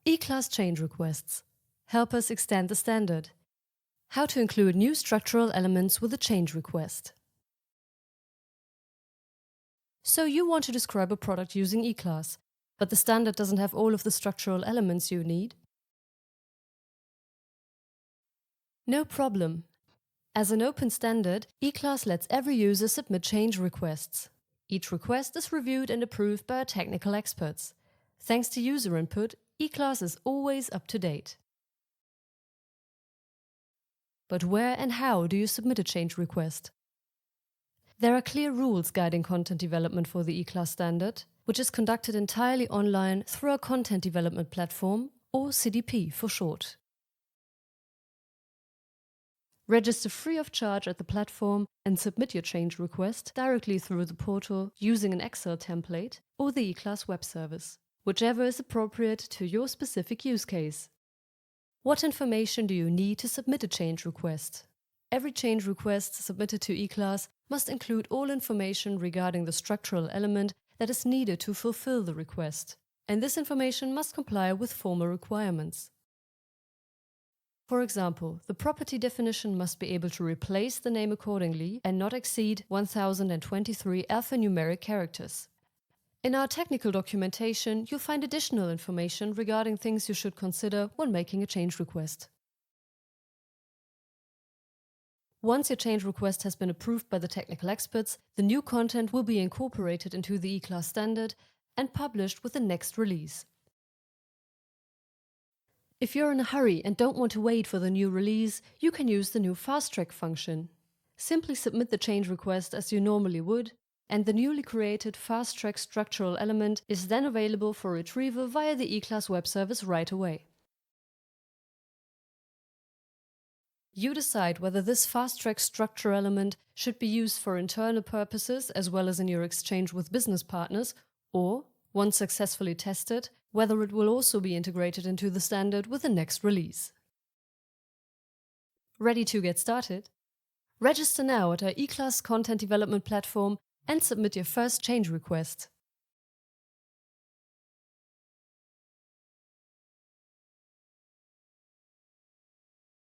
E-class change requests help us extend the standard. How to include new structural elements with a change request. So you want to describe a product using E-class, but the standard doesn't have all of the structural elements you need? No problem. As an open standard, E-class lets every user submit change requests. Each request is reviewed and approved by our technical experts. Thanks to user input, E-class is always up to date. But where and how do you submit a change request? There are clear rules guiding content development for the E-class standard, which is conducted entirely online through our content development platform, or CDP for short. Register free of charge at the platform and submit your change request directly through the portal using an Excel template or the E-class web service, whichever is appropriate to your specific use case. What information do you need to submit a change request? Every change request submitted to E-class must include all information regarding the structural element that is needed to fulfill the request, and this information must comply with formal requirements. For example, the property definition must be able to replace the name accordingly and not exceed 1023 alphanumeric characters. In our technical documentation, you'll find additional information regarding things you should consider when making a change request. Once your change request has been approved by the technical experts, the new content will be incorporated into the E-class standard and published with the next release. If you're in a hurry and don't want to wait for the new release, you can use the new Fast Track function. Simply submit the change request as you normally would, and the newly created Fast Track structural element is then available for retrieval via the E-class web service right away. You decide whether this Fast Track structure element should be used for internal purposes as well as in your exchange with business partners, or, once successfully tested, whether it will also be integrated into the standard with the next release. Ready to get started? Register now at our E-class content development platform and submit your first change request.